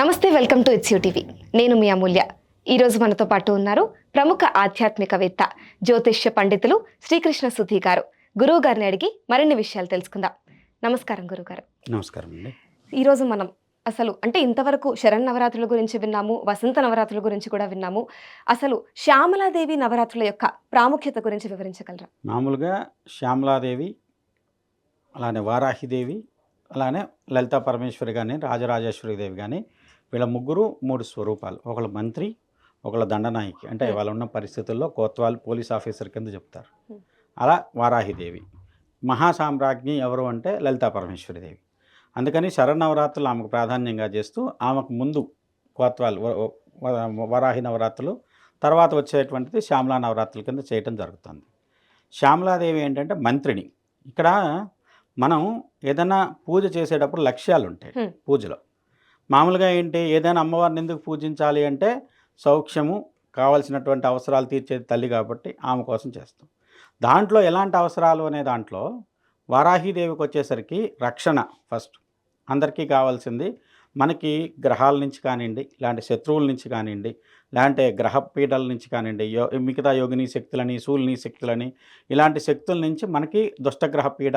నమస్తే, welcome to it's TV. నేను మీ అమూల్య. ఈరోజు మనతో పాటు ఉన్నారు ప్రముఖ ఆధ్యాత్మికవేత్త, జ్యోతిష్య పండితులు శ్రీకృష్ణ సుధీ గారు. గురువు గారిని అడిగి మరిన్ని విషయాలు తెలుసుకుందాం. నమస్కారం గురుగారు. నమస్కారం అండి. ఈరోజు మనం అసలు ఇంతవరకు శరన్నవరాత్రుల గురించి విన్నాము, వసంత నవరాత్రుల గురించి కూడా విన్నాము. అసలు శ్యామలాదేవి నవరాత్రుల యొక్క ప్రాముఖ్యత గురించి వివరించగలరా? మామూలుగా శ్యామలాదేవి, అలానే వారాహిదేవి, అలానే లలితా పరమేశ్వరి కానీ, రాజరాజేశ్వరి దేవి కానీ, వీళ్ళ ముగ్గురు మూడు స్వరూపాలు. ఒకళ్ళ మంత్రి, ఒకళ్ళ దండనాయకి. అంటే వాళ్ళు ఉన్న పరిస్థితుల్లో కోత్వాల్ పోలీస్ ఆఫీసర్ కింద చెప్తారు. అలా వారాహిదేవి. మహాసామ్రాజ్ఞి ఎవరు అంటే లలితా పరమేశ్వరి దేవి. అందుకని శరన్నవరాత్రులు ఆమెకు ప్రాధాన్యంగా చేస్తూ ఆమెకు ముందు కోత్వాల్ వరాహి నవరాత్రులు, తర్వాత వచ్చేటువంటిది శ్యామలా నవరాత్రుల కింద చేయటం జరుగుతుంది. శ్యామలాదేవి ఏంటంటే మంత్రిని. ఇక్కడ మనం ఏదైనా పూజ చేసేటప్పుడు లక్ష్యాలు ఉంటాయి పూజలో. మామూలుగా ఏంటి, ఏదైనా అమ్మవారిని ఎందుకు పూజించాలి అంటే సౌఖ్యము, కావాల్సినటువంటి అవసరాలు తీర్చేది తల్లి కాబట్టి ఆమె కోసం చేస్తాం. దాంట్లో ఎలాంటి అవసరాలు అనే దాంట్లో వారాహిదేవికి వచ్చేసరికి రక్షణ ఫస్ట్. అందరికీ కావాల్సింది మనకి గ్రహాల నుంచి కానివ్వండి, ఇలాంటి శత్రువుల నుంచి కానివ్వండి, లేదంటే గ్రహ పీడల నుంచి కానివ్వండి, మిగతా యోగిని శక్తులని, శూలిని శక్తులని, ఇలాంటి శక్తుల నుంచి మనకి దుష్టగ్రహ పీడ,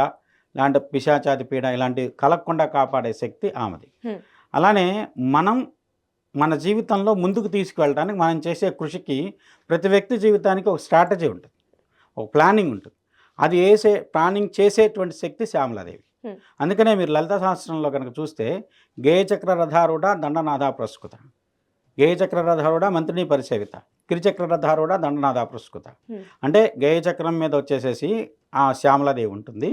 ఇలాంటి పిశాచాది పీడ ఇలాంటివి కలగకుండా కాపాడే శక్తి ఆమెది. అలానే మనం మన జీవితంలో ముందుకు తీసుకువెళ్ళడానికి మనం చేసే కృషికి ప్రతి వ్యక్తి జీవితానికి ఒక స్ట్రాటజీ ఉంటుంది, ఒక ప్లానింగ్ ఉంటుంది. అది ప్లానింగ్ చేసేటువంటి శక్తి శ్యామలాదేవి. అందుకనే మీరు లలిత శాస్త్రంలో కనుక చూస్తే గేయచక్ర రథారూఢ దండనాథ ప్రస్కృత, గేయచక్ర రథారూఢ మంత్రిని పరిసేవిత, కిరిచక్ర రథారూఢ దండనాథ ప్రస్కృత. అంటే గేయచక్రం మీద వచ్చేసేసి ఆ శ్యామలాదేవి ఉంటుంది,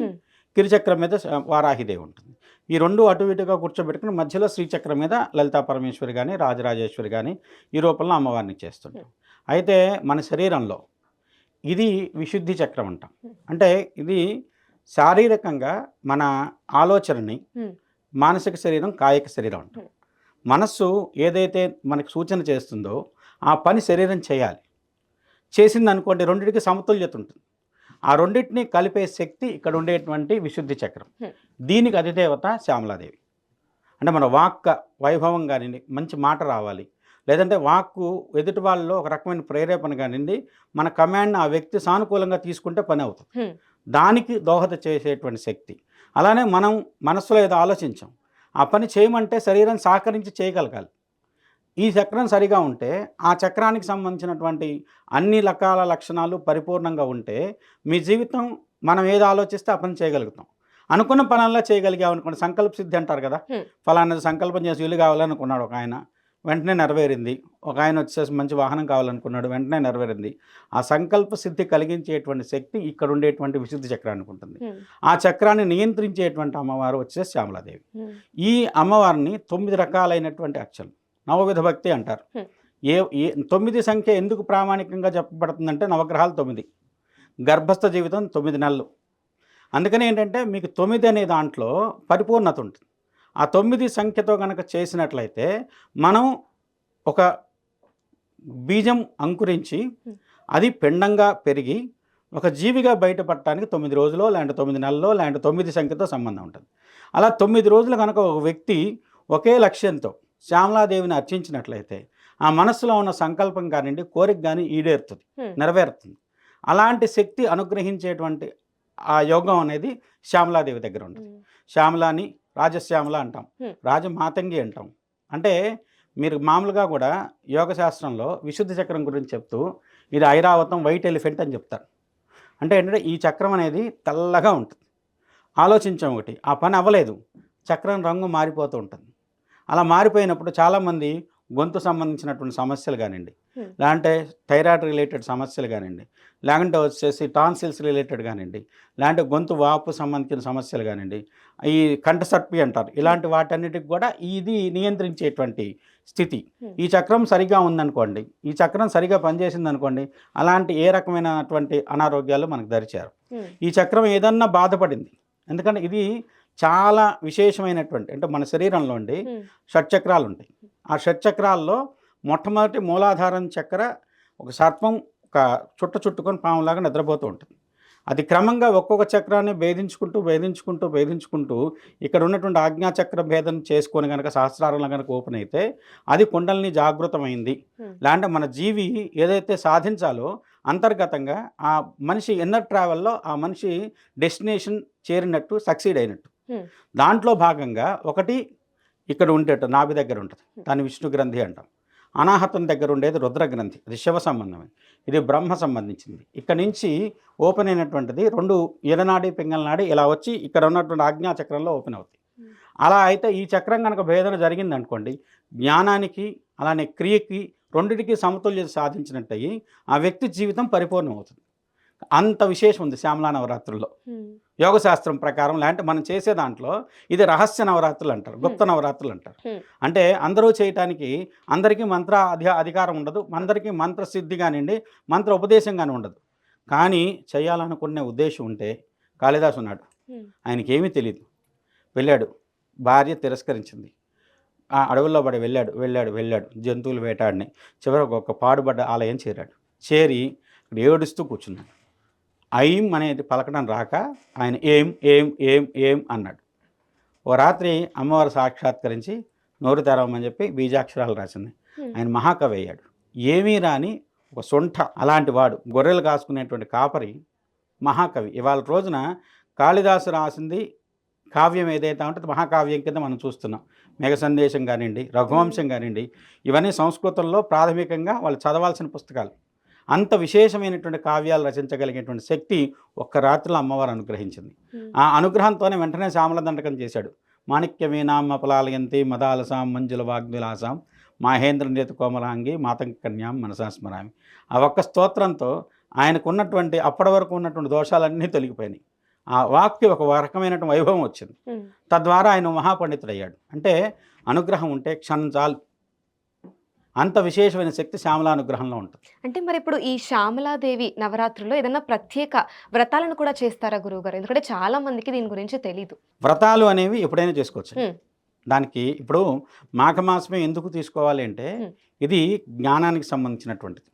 కిరిచక్రం మీద వారాహిదేవి ఉంటుంది. ఈ రెండు అటు ఇటుగా కూర్చోబెట్టుకుని మధ్యలో శ్రీచక్రం మీద లలితా పరమేశ్వరి కానీ, రాజరాజేశ్వరి కానీ ఈ రూపంలో అమ్మవారిని చేస్తుంటాం. అయితే మన శరీరంలో ఇది విశుద్ధి చక్రం అంటాం. అంటే ఇది శారీరకంగా మన ఆలోచనని, మానసిక శరీరం, కాయిక శరీరం అంటాం. మనస్సు ఏదైతే మనకు సూచన చేస్తుందో ఆ పని శరీరం చేయాలి. చేసిందనుకోండి రెండింటికి సమతుల్యత ఉంటుంది. ఆ రెండింటిని కలిపే శక్తి ఇక్కడ ఉండేటువంటి విశుద్ధి చక్రం. దీనికి అధిదేవత శ్యామలాదేవి. అంటే మన వాక్ వైభవం కానివ్వండి, మంచి మాట రావాలి, లేదంటే వాక్కు ఎదుటి వాళ్ళలో ఒక రకమైన ప్రేరేపణ కానివ్వండి, మన కమాండ్ని ఆ వ్యక్తి సానుకూలంగా తీసుకుంటే పని అవుతుంది. దానికి దోహద చేసేటువంటి శక్తి. అలానే మనం మనస్సులో ఏదో ఆలోచించాం, ఆ పని చేయమంటే శరీరం సహకరించి చేయగలగాలి. ఈ చక్రం సరిగా ఉంటే ఆ చక్రానికి సంబంధించినటువంటి అన్ని రకాల లక్షణాలు పరిపూర్ణంగా ఉంటే మీ జీవితం మనం ఏది ఆలోచిస్తే ఆ పని చేయగలుగుతాం. అనుకున్న పనుల్లో చేయగలిగాం అనుకోండి, సంకల్ప సిద్ధి అంటారు కదా. ఫలానా సంకల్పం చేసి ఇల్లు కావాలనుకున్నాడు ఒక ఆయన, వెంటనే నెరవేరింది. ఒక ఆయన వచ్చేసి మంచి వాహనం కావాలనుకున్నాడు, వెంటనే నెరవేరింది. ఆ సంకల్ప సిద్ధి కలిగించేటువంటి శక్తి ఇక్కడ ఉండేటువంటి విశుద్ధి చక్రానికి ఉంటుంది. ఆ చక్రాన్ని నియంత్రించేటువంటి అమ్మవారు వచ్చేసి శ్యామలాదేవి. ఈ అమ్మవారిని 9 రకాలైనటువంటి అర్చనలు, నవవిధ భక్తి అంటారు. ఏ 9 సంఖ్య ఎందుకు ప్రామాణికంగా చెప్పబడుతుందంటే నవగ్రహాలు 9, గర్భస్థ జీవితం 9 నెలలు. అందుకని ఏంటంటే మీకు 9 అనే దాంట్లో పరిపూర్ణత ఉంటుంది. ఆ 9 సంఖ్యతో కనుక చేసినట్లయితే మనం ఒక బీజం అంకురించి అది పిండంగా పెరిగి ఒక జీవిగా బయటపడటానికి 9 రోజులో లేదంటే 9 నెలల్లో లేదంటే 9 సంఖ్యతో సంబంధం ఉంటుంది. అలా 9 రోజులు కనుక ఒక వ్యక్తి ఒకే లక్ష్యంతో శ్యామలాదేవిని అర్చించినట్లయితే ఆ మనస్సులో ఉన్న సంకల్పం కానివ్వండి, కోరిక కానీ ఈడేరుతుంది, నెరవేరుతుంది. అలాంటి శక్తి అనుగ్రహించేటువంటి ఆ యోగం అనేది శ్యామలాదేవి దగ్గర ఉంటుంది. శ్యామలాని రాజశ్యామల అంటాం, రాజమాతంగి అంటాం. అంటే మీరు మామూలుగా కూడా యోగ శాస్త్రంలో విశుద్ధి చక్రం గురించి చెప్తూ ఇది ఐరావతం, వైట్ ఎలిఫెంట్ అని చెప్తారు. అంటే ఏంటంటే ఈ చక్రం అనేది తెల్లగా ఉంటుంది. ఆలోచించాం ఒకటి, ఆ పని అవ్వలేదు, చక్రం రంగు మారిపోతూ ఉంటుంది. అలా మారిపోయినప్పుడు చాలామంది గొంతు సంబంధించినటువంటి సమస్యలు కానివ్వండి, లేదంటే థైరాయిడ్ రిలేటెడ్ సమస్యలు కానివ్వండి, లేకుంటే వచ్చేసి టాన్సిల్స్ రిలేటెడ్ కానివ్వండి, లేదంటే గొంతు వాపు సంబంధించిన సమస్యలు కానివ్వండి, ఈ కంఠసర్పి అంటారు, ఇలాంటి వాటన్నిటికి కూడా ఇది నియంత్రించేటువంటి స్థితి. ఈ చక్రం సరిగా ఉందనుకోండి, ఈ చక్రం సరిగా పనిచేసింది అనుకోండి, అలాంటి ఏ రకమైనటువంటి అనారోగ్యాలు మనకు దరిచారు. ఈ చక్రం ఏదన్నా బాధపడింది, ఎందుకంటే ఇది చాలా విశేషమైనటువంటి, అంటే మన శరీరంలో ఉండి షట్చక్రాలు ఉంటాయి. ఆ షట్చక్రాల్లో మొట్టమొదటి మూలాధారం చక్ర ఒక సర్పం ఒక చుట్టుకొని పాములాగా నిద్రపోతూ ఉంటుంది. అది క్రమంగా ఒక్కొక్క చక్రాన్ని భేదించుకుంటూ ఇక్కడ ఉన్నటువంటి ఆజ్ఞాచక్ర భేదం చేసుకొని కనుక సహస్రారంలో కనుక ఓపెన్ అయితే అది కుండలిని జాగృతమైంది. లేదంటే మన జీవి ఏదైతే సాధించాలో అంతర్గతంగా ఆ మనిషి ఇన్నర్ ట్రావెల్లో ఆ మనిషి డెస్టినేషన్ చేరినట్టు, సక్సీడ్ అయినట్టు. దాంట్లో భాగంగా ఒకటి ఇక్కడ ఉండేట నాభి దగ్గర ఉంటుంది, దాన్ని విష్ణు గ్రంథి అంటాం. అనాహతం దగ్గర ఉండేది రుద్ర గ్రంథి, అది శివ సంబంధం, ఇది బ్రహ్మ సంబంధించింది. ఇక్కడ నుంచి ఓపెన్ అయినటువంటిది 2 ఎడనాడి పింగళ నాడి ఇలా వచ్చి ఇక్కడ ఉన్నటువంటి ఆజ్ఞాచక్రంలో ఓపెన్ అవుతాయి. అలా అయితే ఈ చక్రం కనుక భేదన జరిగింది అనుకోండి, జ్ఞానానికి అలానే క్రియకి రెండిటికి సమతుల్యత సాధించినట్టయి ఆ వ్యక్తి జీవితం పరిపూర్ణం అవుతుంది. అంత విశేషం ఉంది శ్యామలా నవరాత్రుల్లో. యోగశాస్త్రం ప్రకారం లేదంటే మనం చేసే దాంట్లో ఇది రహస్య నవరాత్రులు అంటారు, గుప్త నవరాత్రులు అంటారు. అంటే అందరూ చేయటానికి అందరికీ మంత్ర అధికారం ఉండదు, అందరికీ మంత్ర సిద్ధి కానివ్వండి, మంత్ర ఉపదేశం కానీ ఉండదు. కానీ చేయాలనుకునే ఉద్దేశం ఉంటే కాళిదాసు ఉన్నాడు, ఆయనకి ఏమీ తెలియదు, వెళ్ళాడు, భార్య తిరస్కరించింది, ఆ అడవుల్లో పడి వెళ్ళాడు జంతువులు వేటాడిని, చివరికి ఒక పాడుబడ్డ ఆలయం చేరి ఏడుస్తూ కూర్చున్నాడు. ఐం అనేది పలకడం రాక ఆయన ఏం ఏం ఏం ఏం అన్నాడు. ఓ రాత్రి అమ్మవారు సాక్షాత్కరించి నోరు తెరవమని చెప్పి బీజాక్షరాలు రాసింది. ఆయన మహాకవి అయ్యాడు. ఏమీ రాని ఒక సొంఠ అలాంటి వాడు, గొర్రెలు కాసుకునేటువంటి కాపరి మహాకవి. ఇవాళ రోజున కాళిదాసు రాసింది కావ్యం ఏదైతే ఉంటుందో మహాకావ్యం కింద మనం చూస్తున్నాం. మేఘ సందేశం కానివ్వండి, రఘువంశం కానివ్వండి, ఇవన్నీ సంస్కృతంలో ప్రాథమికంగా వాళ్ళు చదవాల్సిన పుస్తకాలు. అంత విశేషమైనటువంటి కావ్యాలు రచించగలిగేటువంటి శక్తి ఒక్క రాత్రిలో అమ్మవారు అనుగ్రహించింది. ఆ అనుగ్రహంతోనే వెంటనే శ్యామల దండకం చేశాడు. మాణిక్యమీనాం అపలాలయంతి మదాలసాం మంజుల వాగ్విలాసాం మాహేంద్ర నేత కోమలాంగి మాతంగ కన్యాం మనసా స్మరామి. ఆ ఒక్క స్తోత్రంతో ఆయనకున్నటువంటి అప్పటి వరకు ఉన్నటువంటి దోషాలన్నీ తొలగిపోయినాయి. ఆ వాక్కి ఒక రకమైనటువంటి వైభవం వచ్చింది. తద్వారా ఆయన మహాపండితుడయ్యాడు. అంటే అనుగ్రహం ఉంటే క్షణం చాలు. అంత విశేషమైన శక్తి శ్యామలానుగ్రహంలో ఉంటుంది. అంటే మరి ఇప్పుడు ఈ శ్యామలాదేవి నవరాత్రుల్లో ఏదైనా ప్రత్యేక వ్రతాలను కూడా చేస్తారా గురువుగారు? ఎందుకంటే చాలా మందికి దీని గురించి తెలీదు. వ్రతాలు అనేవి ఎప్పుడైనా చేసుకోవచ్చు. దానికి ఇప్పుడు మాఘమాసమే ఎందుకు తీసుకోవాలి అంటే ఇది జ్ఞానానికి సంబంధించినటువంటిది.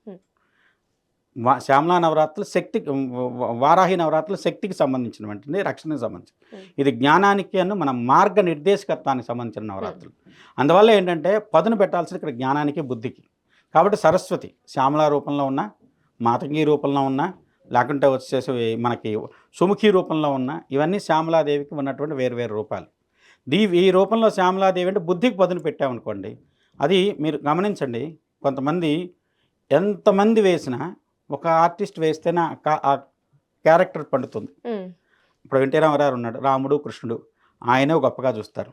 శ్యామలా నవరాత్రులు శక్తి, వారాహి నవరాత్రులు శక్తికి సంబంధించినటువంటిది, రక్షణకి సంబంధించి. ఇది జ్ఞానానికి మన మార్గ నిర్దేశకత్వానికి సంబంధించిన నవరాత్రులు. అందువల్ల ఏంటంటే పదును పెట్టాల్సింది ఇక్కడ జ్ఞానానికి, బుద్ధికి. కాబట్టి సరస్వతి శ్యామలా రూపంలో ఉన్న, మాతంగి రూపంలో ఉన్న, లేకుంటే వచ్చేసి మనకి సుముఖి రూపంలో ఉన్న, ఇవన్నీ శ్యామలాదేవికి ఉన్నటువంటి వేరు రూపాలు. ఈ రూపంలో శ్యామలాదేవి అంటే బుద్ధికి పదును పెట్టామనుకోండి, అది మీరు గమనించండి. కొంతమంది ఎంతమంది వేసినా ఒక ఆర్టిస్ట్ వేస్తేనే ఆ క్యారెక్టర్ పండుతుంది. ఇప్పుడు ఎన్టీ రామారావు ఉన్నాడు, రాముడు కృష్ణుడు ఆయనే గొప్పగా చూస్తారు.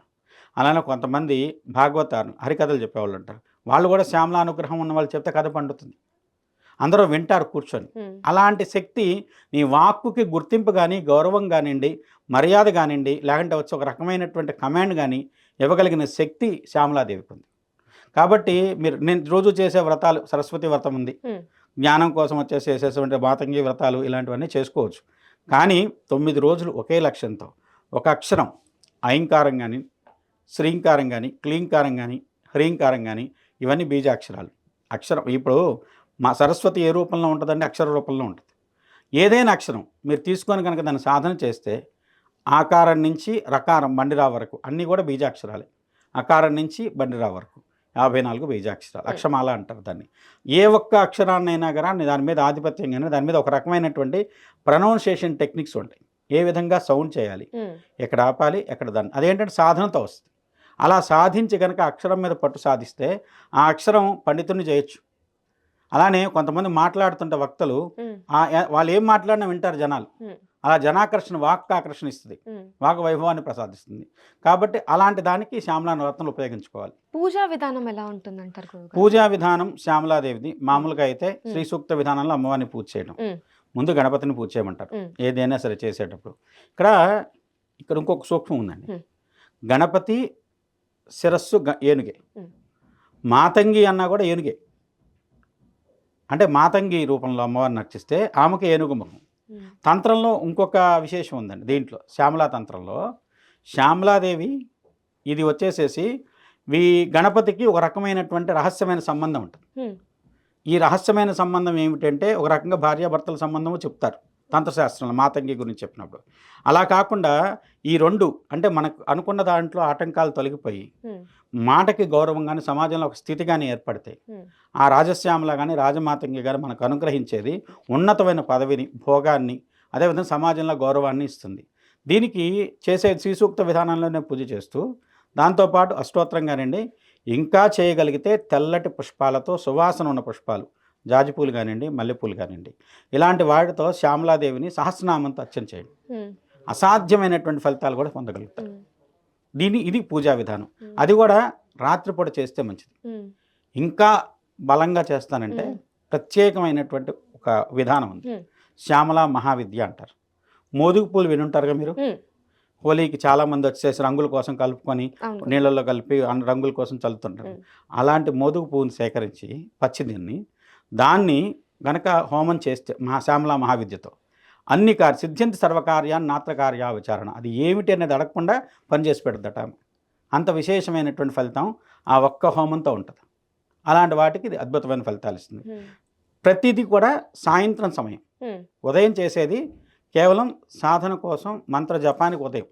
అలానే కొంతమంది భాగవతారు హరికథలు చెప్పేవాళ్ళు ఉంటారు, వాళ్ళు కూడా శ్యామలా అనుగ్రహం ఉన్న వాళ్ళు చెప్తే కథ పండుతుంది, అందరూ వింటారు కూర్చొని. అలాంటి శక్తి నీ వాక్కుకి గుర్తింపు కానీ, గౌరవం కానివ్వండి, మర్యాద కానివ్వండి, లేకుంటే వచ్చి ఒక రకమైనటువంటి కమాండ్ కానీ ఇవ్వగలిగిన శక్తి శ్యామలాదేవికి ఉంది. కాబట్టి నేను రోజు చేసే వ్రతాలు, సరస్వతి వ్రతం ఉంది, జ్ఞానం కోసం చేసేటువంటి మాతంగి వ్రతాలు ఇలాంటివన్నీ చేసుకోవచ్చు. కానీ 9 రోజులు ఒకే లక్ష్యంతో ఒక అక్షరం, ఐంకారం కానీ, శ్రీంకారం కానీ, క్లీంకారం కానీ, హ్రీంకారం కానీ, ఇవన్నీ బీజాక్షరాలు. అక్షరం ఇప్పుడు మా సరస్వతి ఏ రూపంలో ఉంటుందంటే అక్షర రూపంలో ఉంటుంది. ఏదైనా అక్షరం మీరు తీసుకొని కనుక దాన్ని సాధన చేస్తే ఆకారం నుంచి రకారం బండిరా వరకు అన్నీ కూడా బీజాక్షరాలే. అకారం నుంచి బండిరా వరకు 54 బీజాక్షరాలు, అక్షమాల అంటారు దాన్ని. ఏ ఒక్క అక్షరాన్నైనా కానీ దాని మీద ఆధిపత్యం కానీ, దాని మీద ఒక రకమైనటువంటి ప్రొనౌన్సియేషన్ టెక్నిక్స్ ఉంటాయి. ఏ విధంగా సౌండ్ చేయాలి, ఎక్కడ ఆపాలి, ఎక్కడ దాన్ని, అదేంటంటే సాధనతో వస్తుంది. అలా సాధించి కనుక అక్షరం మీద పట్టు సాధిస్తే ఆ అక్షరం పండితుడిని చేయొచ్చు. అలానే కొంతమంది మాట్లాడుతుంటే వక్తలు వాళ్ళు ఏం మాట్లాడినా వింటారు జనాలు. అలా జనాకర్షణ, వాక్కాకర్షణ ఇస్తుంది, వాక్ వైభవాన్ని ప్రసాదిస్తుంది. కాబట్టి అలాంటి దానికి శ్యామలా నవరత్నాలు ఉపయోగించుకోవాలి. పూజా విధానం ఎలా ఉంటుందంటారు? పూజా విధానం శ్యామలాదేవిది మామూలుగా అయితే శ్రీ సూక్త విధానంలో అమ్మవారిని పూజ చేయడం, ముందు గణపతిని పూజ చేయమంటారు ఏదైనా సరే చేసేటప్పుడు. ఇక్కడ ఇంకొక సూక్ష్మం ఉందండి. గణపతి శిరస్సు ఏనుగే, మాతంగి అన్నా కూడా ఏనుగే. అంటే మాతంగి రూపంలో అమ్మవారిని అర్చిస్తే ఆమెకి ఏనుగు ముఖం. తంత్రంలో ఇంకొక విశేషం ఉందండి. దీంట్లో శ్యామలా తంత్రంలో శ్యామలాదేవి ఇది వచ్చేసేసి గణపతికి ఒక రకమైనటువంటి రహస్యమైన సంబంధం ఉంటుంది. ఈ రహస్యమైన సంబంధం ఏమిటంటే ఒక రకంగా భార్యాభర్తల సంబంధము చెప్తారు. తంత్రశాస్త్రంలో మాతంగి గురించి చెప్పినప్పుడు. అలా కాకుండా ఈ 2 అంటే మనకు అనుకున్న దాంట్లో ఆటంకాలు తొలగిపోయి మాటకి గౌరవం కానీ సమాజంలో ఒక స్థితి కానీ ఏర్పడతాయి. ఆ రాజశ్యామల కానీ రాజమాతంగి గారు మనకు అనుగ్రహించేది ఉన్నతమైన పదవిని, భోగాన్ని, అదేవిధంగా సమాజంలో గౌరవాన్ని ఇస్తుంది. దీనికి చేసే శ్రీసూక్త విధానంలోనే పూజ చేస్తూ దాంతోపాటు అష్టోత్తరం కానివ్వండి, ఇంకా చేయగలిగితే తెల్లటి పుష్పాలతో సువాసన ఉన్న పుష్పాలు, జాజిపూలు కానివ్వండి, మల్లెపూలు కానివ్వండి, ఇలాంటి వాటితో శ్యామలాదేవిని సహస్రనామంతో అర్చన చేయండి. అసాధ్యమైనటువంటి ఫలితాలు కూడా పొందగలుగుతారు. ఇది పూజా విధానం. అది కూడా రాత్రిపూట చేస్తే మంచిది. ఇంకా బలంగా చేస్తానంటే ప్రత్యేకమైనటువంటి ఒక విధానం ఉంది. శ్యామల మహావిద్య అంటారు. మోదుగు పూలు వినుంటారుగా మీరు. హోలీకి చాలామంది వచ్చేసి రంగుల కోసం కలుపుకొని నీళ్ళల్లో కలిపి రంగుల కోసం చల్లుతుంటారు. అలాంటి మోదుగు పువ్వుని సేకరించి పచ్చిదిన్ని దాన్ని గనక హోమం చేస్తే శ్యామల మహావిద్యతో అన్ని సిద్ధ్యంతి సర్వకార్యాన్ని నాత్రకార్య విచారణ, అది ఏమిటి అనేది అడగకుండా పనిచేసి పెడదట. అంత విశేషమైనటువంటి ఫలితం ఆ ఒక్క హోమంతో ఉంటుంది. అలాంటి వాటికి ఇది అద్భుతమైన ఫలితాలు ఇస్తుంది. ప్రతిదీ కూడా సాయంత్రం సమయం. ఉదయం చేసేది కేవలం సాధన కోసం మంత్ర జపానికి ఉదయం,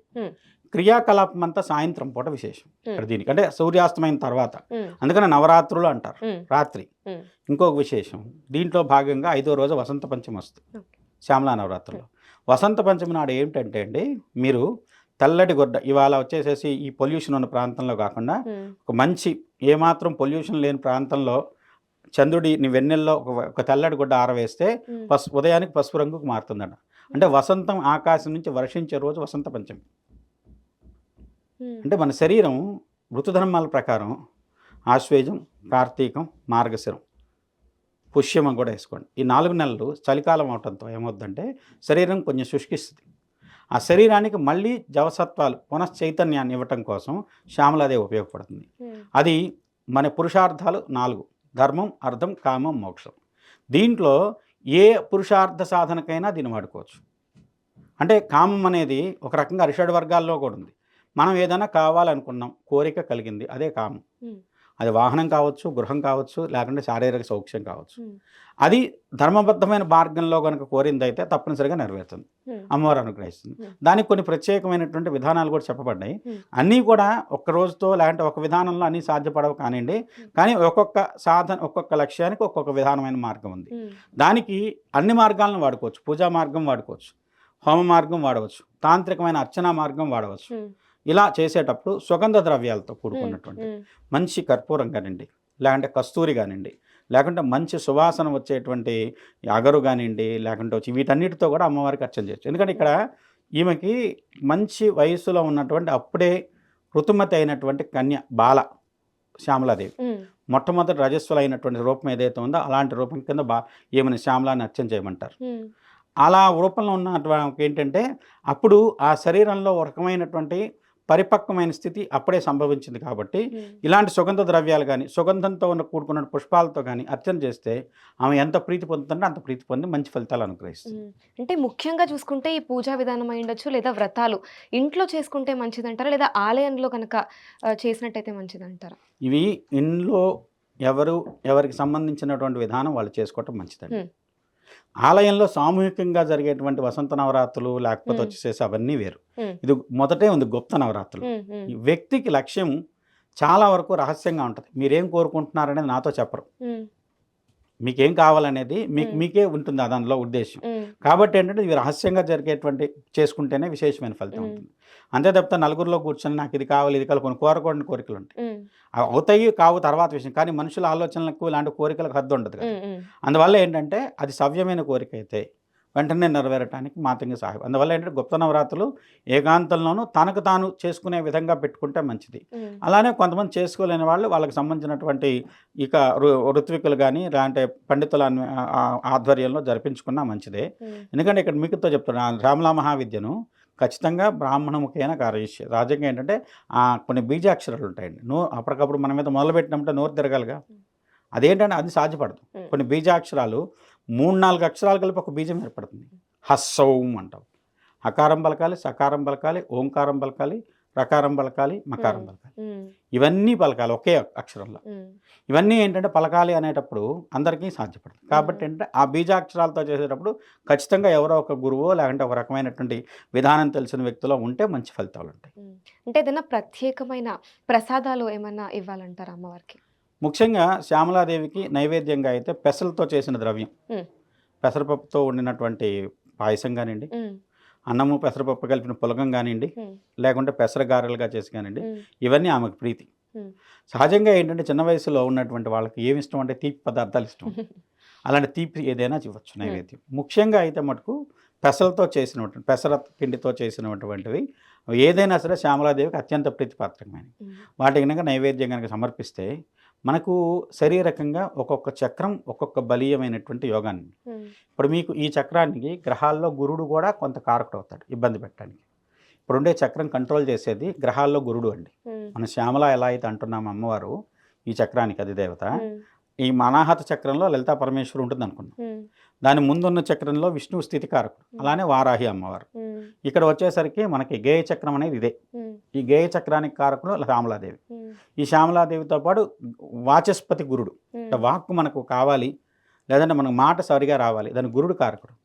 క్రియాకలాపం అంతా సాయంత్రం పూట విశేషం ఇక్కడ దీనికి, అంటే సూర్యాస్తమైన తర్వాత. అందుకని నవరాత్రులు అంటారు రాత్రి. ఇంకొక విశేషం దీంట్లో భాగంగా 5వ రోజు వసంత పంచమి వస్తుంది శ్యామలా నవరాత్రుల్లో. వసంత పంచమి నాడు ఏమిటంటే అండి, మీరు తెల్లటి గుడ్డ, ఇవాళ వచ్చేసేసి ఈ పొల్యూషన్ ఉన్న ప్రాంతంలో కాకుండా ఒక మంచి ఏమాత్రం పొల్యూషన్ లేని ప్రాంతంలో చంద్రుడిని వెన్నెల్లో ఒక తెల్లటి గుడ్డ ఆరవేస్తే ఉదయానికి పసుపు రంగుకు మారుతుందట. అంటే వసంతం ఆకాశం నుంచి వర్షించే రోజు వసంత పంచమి. అంటే మన శరీరం ఋతుధర్మాల ప్రకారం ఆశ్వేజం, కార్తీకం, మార్గశిరం, పుష్యమం కూడా వేసుకోండి. ఈ 4 నెలలు చలికాలం అవడంతో ఏమవుతుందంటే శరీరం కొంచెం శుష్కిస్తుంది. ఆ శరీరానికి మళ్ళీ జవసత్వాలు పునశ్చైతన్యాన్ని ఇవ్వటం కోసం శ్యామలాదేవి ఉపయోగపడుతుంది. అది మన పురుషార్థాలు 4: ధర్మం, అర్థం, కామం, మోక్షం. దీంట్లో ఏ పురుషార్థ సాధనకైనా దీన్ని వాడుకోవచ్చు. అంటే కామం అనేది ఒక రకంగా అరిషడ్ వర్గాల్లో కూడా ఉంది. మనం ఏదైనా కావాలనుకున్నాం, కోరిక కలిగింది, అదే కామం. అది వాహనం కావచ్చు, గృహం కావచ్చు, లేకుంటే శారీరక సౌఖ్యం కావచ్చు. అది ధర్మబద్ధమైన మార్గంలో కనుక కోరిందైతే తప్పనిసరిగా నెరవేరుతుంది, అమ్మవారు అనుగ్రహిస్తుంది. దానికి కొన్ని ప్రత్యేకమైనటువంటి విధానాలు కూడా చెప్పబడ్డాయి. అన్నీ కూడా ఒక్క రోజుతో లేదంటే ఒక విధానంలో అన్నీ సాధ్యపడవు కానివ్వండి. కానీ ఒక్కొక్క సాధన, ఒక్కొక్క లక్ష్యానికి ఒక్కొక్క విధానమైన మార్గం ఉంది. దానికి అన్ని మార్గాలను వాడుకోవచ్చు. పూజా మార్గం వాడుకోవచ్చు, హోమ మార్గం వాడవచ్చు, తాంత్రికమైన అర్చనా మార్గం వాడవచ్చు. ఇలా చేసేటప్పుడు సుగంధ ద్రవ్యాలతో కూడుకున్నటువంటి మంచి కర్పూరం కానివ్వండి, లేకుంటే కస్తూరి కానివ్వండి, లేకుంటే మంచి సువాసన వచ్చేటువంటి అగరు కానివ్వండి, లేకుంటే వచ్చి వీటన్నిటితో కూడా అమ్మవారికి అర్చన చేయొచ్చు. ఎందుకంటే ఇక్కడ ఈమెకి మంచి వయసులో ఉన్నటువంటి అప్పుడే ఋతుమతి అయినటువంటి కన్య బాల శ్యామలాదేవి. మొట్టమొదటి రజస్వలు అయినటువంటి రూపం ఏదైతే ఉందో అలాంటి రూపం కింద ఈమెను శ్యామలాన్ని అర్చన చేయమంటారు. అలా రూపంలో ఉన్నటువంటి ఏంటంటే అప్పుడు ఆ శరీరంలో ఒక రకమైనటువంటి పరిపక్వమైన స్థితి అప్పుడే సంభవించింది. కాబట్టి ఇలాంటి సుగంధ ద్రవ్యాలు కానీ, సుగంధంతో కూడుకున్న పుష్పాలతో కానీ అర్చన చేస్తే ఆమె ఎంత ప్రీతి పొందుతుంటే అంత ప్రీతి పొంది మంచి ఫలితాలు అనుగ్రహిస్తుంది. అంటే ముఖ్యంగా చూసుకుంటే ఈ పూజా విధానం అయి ఉండొచ్చు, లేదా వ్రతాలు ఇంట్లో చేసుకుంటే మంచిదంటారా, లేదా ఆలయంలో కనుక చేసినట్టయితే మంచిదంటారా? ఇవి ఇంట్లో ఎవరికి సంబంధించినటువంటి విధానం వాళ్ళు చేసుకోవటం మంచిదండి. ఆలయంలో సామూహికంగా జరిగేటువంటి వసంత నవరాత్రులు లేకపోతే వచ్చేసేసి అవన్నీ వేరు. ఇది మొదటే ఉంది గుప్త నవరాత్రులు. ఈ వ్యక్తికి లక్ష్యం చాలా వరకు రహస్యంగా ఉంటుంది. మీరేం కోరుకుంటున్నారనేది నాతో చెప్పరు. మీకేం కావాలనేది మీకే ఉంటుంది దానిలో ఉద్దేశం. కాబట్టి ఏంటంటే ఇవి రహస్యంగా జరిగేటువంటి చేసుకుంటేనే విశేషమైన ఫలితం ఉంటుంది. అంతే తప్ప నలుగురిలో కూర్చొని నాకు ఇది కావాలి, ఇది కావాలి, కొన్ని కోరకూడని కోరికలు ఉంటాయి. అవుతాయి కావు తర్వాత విషయం. కానీ మనుషుల ఆలోచనలకు ఇలాంటి కోరికలకు హద్దు ఉండదు కదా. అందువల్ల ఏంటంటే అది సవ్యమైన కోరిక అయితే వెంటనే నెరవేరటానికి మాతంగి సహాయం. అందువల్ల ఏంటంటే గుప్త నవరాత్రులు ఏకాంతంలోనూ తనకు తాను చేసుకునే విధంగా పెట్టుకుంటే మంచిది. అలానే కొంతమంది చేసుకోలేని వాళ్ళు వాళ్ళకి సంబంధించినటువంటి ఇక ఋత్వికులు కానీ ఇలాంటి పండితుల ఆధ్వర్యంలో జరిపించుకున్నా మంచిదే. ఎందుకంటే ఇక్కడ మీకుతో చెప్తున్నా శ్యామలా మహావిద్యను ఖచ్చితంగా బ్రాహ్మణముఖైన కార్యశ్య. రాజ్యంగా ఏంటంటే కొన్ని బీజాక్షరాలు ఉంటాయండి. అప్పటికప్పుడు మన మీద మొదలుపెట్టినప్పుడు నోరు తిరగాలిగా. అదేంటంటే అది సాధ్యపడదు. కొన్ని బీజాక్షరాలు 3-4 అక్షరాలు కలిపి ఒక బీజం ఏర్పడుతుంది. హస్సౌం అంటాం. హకారం పలకాలి, సకారం పలకాలి, ఓంకారం పలకాలి, రకారం పలకాలి, మకారం ఉమ్, పలకాలి. ఉమ్, ఇవన్నీ పలకాలి ఒకే అక్షరంలో. ఉమ్, ఇవన్నీ ఏంటంటే పలకాలి అనేటప్పుడు అందరికీ సాధ్యపడుతుంది. కాబట్టి ఏంటంటే ఆ బీజాక్షరాలతో చేసేటప్పుడు ఖచ్చితంగా ఎవరో ఒక గురువో లేకుంటే ఒక రకమైనటువంటి విధానం తెలిసిన వ్యక్తిలో ఉంటే మంచి ఫలితాలు ఉంటాయి. ఉమ్. అంటే ఏదైనా ప్రత్యేకమైన ప్రసాదాలు ఏమన్నా ఇవ్వాలంటారా అమ్మవారికి? ముఖ్యంగా శ్యామలాదేవికి నైవేద్యంగా అయితే పెసలతో చేసిన ద్రవ్యం, ఉమ్, పెసరపప్పుతో వండినటువంటి పాయసం కానివ్వండి, ఉమ్, అన్నము పెసరపప్పు కలిపిన పులగం కానివ్వండి, ఉమ్, లేకుంటే పెసర గారెలుగా చేసి కానివ్వండి, ఉమ్, ఇవన్నీ ఆమెకు ప్రీతి. ఉమ్. సహజంగా ఏంటంటే చిన్న వయసులో ఉన్నటువంటి వాళ్ళకి ఏమి ఇష్టం అంటే తీపి పదార్థాలు ఇష్టం. అలాంటి తీపి ఏదైనా ఇవ్వచ్చు నైవేద్యం. ముఖ్యంగా అయితే మటుకు పెసలతో చేసినటువంటి పెసర పిండితో చేసినటువంటివి ఏదైనా సరే శ్యామలాదేవికి అత్యంత ప్రీతిపాత్రమైనవి. ఉమ్, వాటి కనుక నైవేద్యం కనుక సమర్పిస్తే మనకు శరీరకంగా ఒక్కొక్క చక్రం ఒక్కొక్క బలీయమైనటువంటి యోగాన్ని. ఉమ్, ఇప్పుడు మీకు ఈ చక్రానికి గ్రహాల్లో గురుడు కూడా కొంత కారకుడు అవుతాడు ఇబ్బంది పెట్టడానికి. ఇప్పుడుండే చక్రం కంట్రోల్ చేసేది గ్రహాల్లో గురుడు అండి. ఉమ్, మన శ్యామల ఎలా అయితే అంటున్నాం అమ్మవారు ఈ చక్రానికి అధిదేవత, ఉమ్, ఈ మనాహత చక్రంలో లలితా పరమేశ్వరు ఉంటుంది అనుకున్నాం. ఉమ్, దాని ముందున్న చక్రంలో విష్ణువు స్థితికారకుడు, అలానే వారాహి అమ్మవారు. ఉమ్, ఇక్కడ వచ్చేసరికి మనకి గేయ చక్రం అనేది ఇదే. ఉమ్, ఈ గేయ చక్రానికి కారకుడు శ్యామలాదేవి. ఉమ్, ఈ శ్యామలాదేవితో పాటు వాచస్పతి గురుడు, ఉమ్, అంటే వాక్కు మనకు కావాలి లేదంటే మనకు మాట సరిగా రావాలి, దాని గురుడు కారకుడు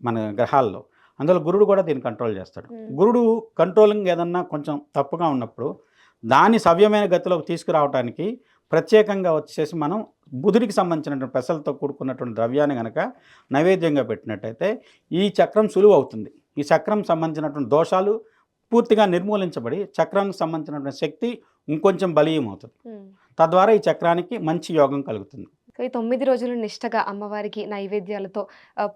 మన గ్రహాల్లో. అందులో గురుడు కూడా దీన్ని కంట్రోల్ చేస్తాడు. గురుడు కంట్రోలింగ్ ఏదన్నా కొంచెం తప్పుగా ఉన్నప్పుడు దాన్ని సవ్యమైన గతిలోకి తీసుకురావడానికి ప్రత్యేకంగా వచ్చేసి మనం బుధుడికి సంబంధించినటువంటి పెసలతో కూడుకున్నటువంటి ద్రవ్యాన్ని కనుక నైవేద్యంగా పెట్టినట్టయితే ఈ చక్రం సులువు అవుతుంది. ఈ చక్రం సంబంధించినటువంటి దోషాలు పూర్తిగా నిర్మూలించబడి చక్రానికి సంబంధించినటువంటి శక్తి ఇంకొంచెం బలీయం అవుతుంది. ఉమ్. తద్వారా ఈ చక్రానికి మంచి యోగం కలుగుతుంది. సో ఈ 9 రోజులు నిష్టగా అమ్మవారికి నైవేద్యాలతో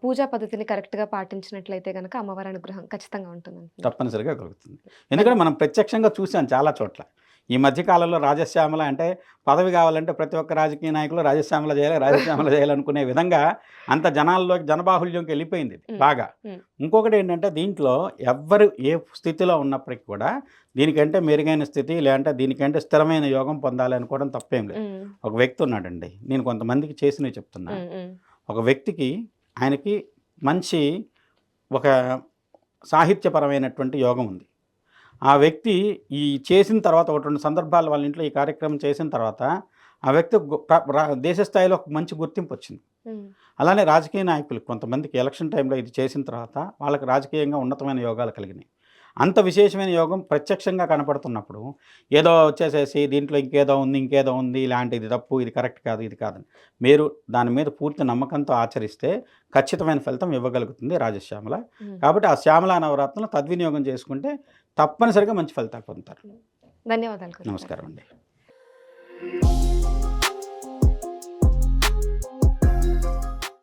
పూజా పద్ధతిని కరెక్ట్‌గా పాటించినట్లయితే గనక అమ్మవారి అనుగ్రహం ఖచ్చితంగా ఉంటుందంటున్నారు. తప్పనిసరిగా కలుగుతుంది. ఎందుకంటే మనం ప్రత్యక్షంగా చూసాం చాలా చోట్ల. ఈ మధ్యకాలంలో రాజశ్యామల అంటే పదవి కావాలంటే ప్రతి ఒక్క రాజకీయ నాయకులు రాజశ్యామల చేయాలి, రాజశ్యామల చేయాలనుకునే విధంగా అంత జనాల్లోకి జనబాహుల్యంకి వెళ్ళిపోయింది ఇది బాగా. ఇంకొకటి ఏంటంటే దీంట్లో ఎవ్వరు ఏ స్థితిలో ఉన్నప్పటికీ కూడా దీనికంటే మెరుగైన స్థితి లేదంటే దీనికంటే స్థిరమైన యోగం పొందాలి అనుకోవడం తప్పేం లేదు. ఒక వ్యక్తి ఉన్నాడండి, నేను కొంతమందికి చేసినవి చెప్తున్నా. ఒక వ్యక్తికి ఆయనకి మంచి ఒక సాహిత్యపరమైనటువంటి యోగం ఉంది. ఆ వ్యక్తి ఈ చేసిన తర్వాత ఒకటి రెండు సందర్భాలు వాళ్ళ ఇంట్లో ఈ కార్యక్రమం చేసిన తర్వాత ఆ వ్యక్తి దేశ స్థాయిలో ఒక మంచి గుర్తింపు వచ్చింది. అలానే రాజకీయ నాయకులు కొంతమందికి ఎలక్షన్ టైంలో ఇది చేసిన తర్వాత వాళ్ళకి రాజకీయంగా ఉన్నతమైన యోగాలు కలిగినాయి. అంత విశేషమైన యోగం ప్రత్యక్షంగా కనపడుతున్నప్పుడు ఏదో వచ్చేసేసి దీంట్లో ఇంకేదో ఉంది ఇలాంటిది తప్పు, ఇది కరెక్ట్ కాదు, ఇది కాదని మీరు దాని మీద పూర్తి నమ్మకంతో ఆచరిస్తే ఖచ్చితమైన ఫలితం ఇవ్వగలుగుతుంది రాజశ్యామల. కాబట్టి ఆ శ్యామల నవరాత్రులు తద్వినియోగం చేసుకుంటే తప్పనిసరిగా మంచి ఫలితాలు పొందుతారు. ధన్యవాదాలు. నమస్కారం అండి.